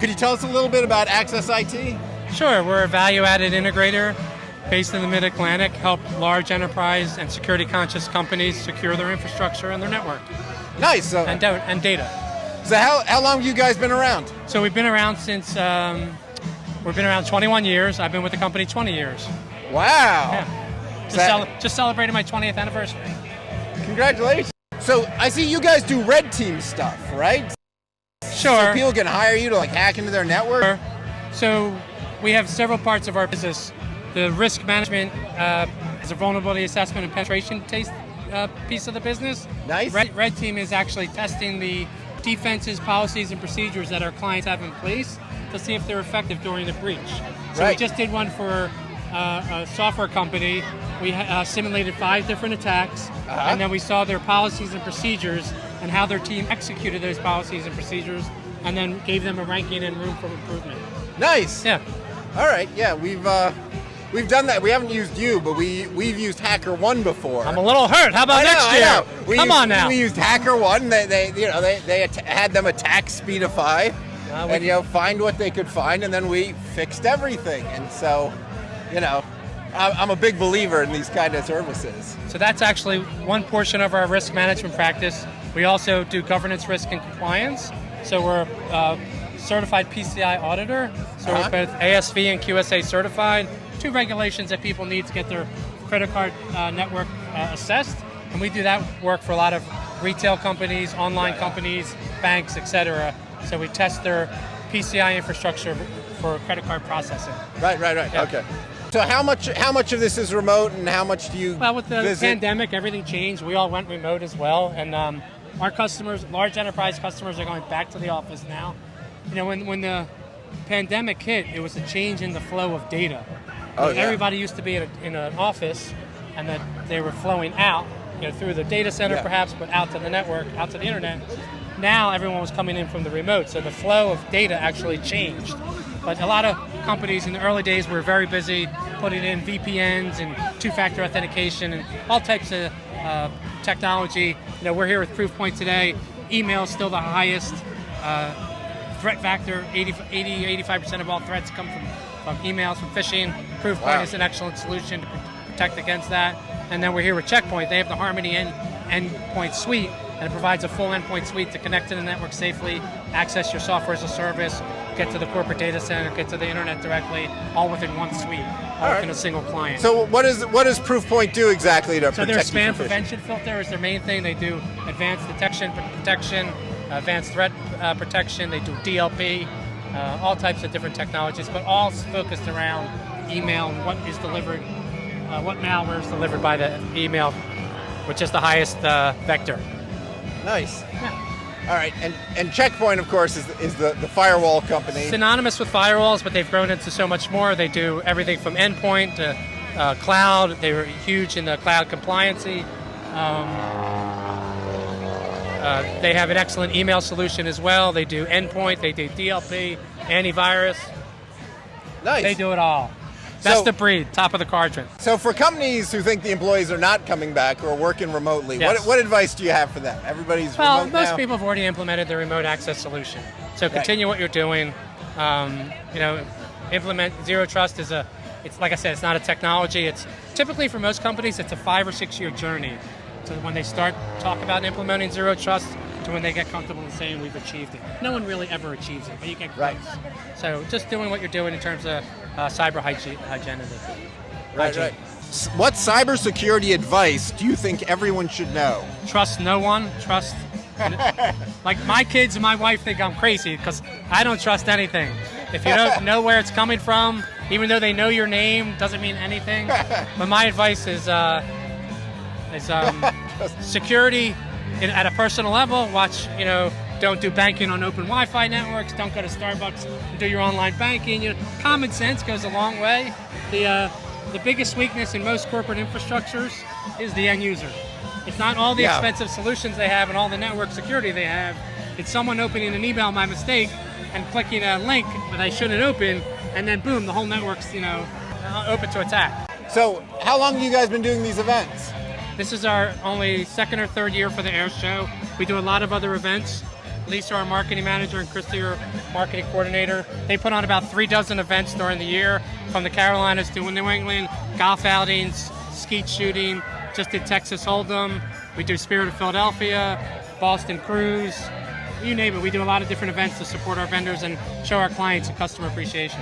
Could you tell us a little bit about AccessIT? Sure, we're a value-added integrator based in the Mid-Atlantic, help large enterprise and security-conscious companies secure their infrastructure and their network. Nice. And data. So how long have you guys been around? So we've been around since, we've been around 21 years. I've been with the company 20 years. Wow. Yeah. Just celebrated my 20th anniversary. Congratulations. So I see you guys do red team stuff, right? Sure. So people can hire you to like hack into their network? So we have several parts of our business. The risk management is a vulnerability assessment and penetration piece of the business. Nice. Red team is actually testing the defenses, policies, and procedures that our clients have in place to see if they're effective during the breach. So we just did one for a software company. We simulated 5 different attacks, and then we saw their policies and procedures and how their team executed those policies and procedures, and then gave them a ranking and room for improvement. Nice. Yeah. All right. Yeah, we've done that. We haven't used you, but we've used HackerOne before. I'm a little hurt. How about next year? Come on now. We used HackerOne. They had them attack Speedify, and find what they could find, and then we fixed everything. And so, I'm a big believer in these kind of services. So that's actually one portion of our risk management practice. We also do governance, risk, and compliance. So we're a certified PCI auditor. So we're both ASV and QSA certified. 2 regulations that people need to get their credit card network assessed. And we do that work for a lot of retail companies, online companies, banks, etc. So we test their PCI infrastructure for credit card processing. Right. Yeah. Okay. So how much of this is remote, and how much do you Well, with the visit? pandemic, everything changed. We all went remote as well, and our customers, large enterprise customers, are going back to the office now. When the pandemic hit, it was a change in the flow of data. Everybody used to be in an office, and that they were flowing out, through the data center perhaps, but out to the network, out to the internet. Now everyone was coming in from the remote, so the flow of data actually changed. But a lot of companies in the early days were very busy putting in VPNs and 2-factor authentication and all types of technology. We're here with Proofpoint today. Email is still the highest threat factor. 85% of all threats come from emails, from phishing. Proofpoint is an excellent solution to protect against that. And then we're here with Checkpoint. They have the Harmony endpoint suite, and it provides a full endpoint suite to connect to the network safely, access your software as a service, get to the corporate data center, get to the internet directly, all within one suite, all within a single client. So what does Proofpoint do exactly to protect you from phishing? So their spam prevention filter is their main thing. They do advanced detection protection, advancst threat protection. They do DLP, all types of different technologies, but all focused around email and what is delivered, what malware is delivered by the email, which is the highest vector. Nice. Yeah. All right, and Checkpoint, of course, is the firewall company. Synonymous with firewalls, but they've grown into so much more. They do everything from endpoint to cloud. They were huge in the cloud compliancy. They have an excellent email solution as well. They do endpoint, they do DLP, antivirus. Nice. They do it all. Best of breed, top of the quadrant. So for companies who think the employees are not coming back or working remotely, what advice do you have for them? Everybody's remote now? Most people have already implemented the remote access solution. So continue what you're doing. Implement Zero Trust it's like I said, it's not a technology. It's typically for most companies, it's a 5 or 6 year journey. So when they start talk about implementing Zero Trust to when they get comfortable in saying we've achieved it. No one really ever achieves it, but you get close. So just doing what you're doing in terms of cyber hygiene. Right. What cybersecurity advice do you think everyone should know? Trust no one. Trust. Like my kids and my wife think I'm crazy because I don't trust anything. If you don't know where it's coming from, even though they know your name, doesn't mean anything. But my advice is security at a personal level. Watch, don't do banking on open Wi-Fi networks. Don't go to Starbucks and do your online banking. Common sense goes a long way. The biggest weakness in most corporate infrastructures is the end user. It's not all the expensive solutions they have and all the network security they have. It's someone opening an email by mistake and clicking a link that I shouldn't open, and then boom, the whole network's open to attack. So how long have you guys been doing these events? This is our only second or third year for the air show. We do a lot of other events. Lisa, our marketing manager, and Christy, our marketing coordinator. They put on about 36 events during the year, from the Carolinas to New England, golf outings, skeet shooting, just did Texas Hold'em. We do Spirit of Philadelphia, Boston Cruise, you name it. We do a lot of different events to support our vendors and show our clients a customer appreciation.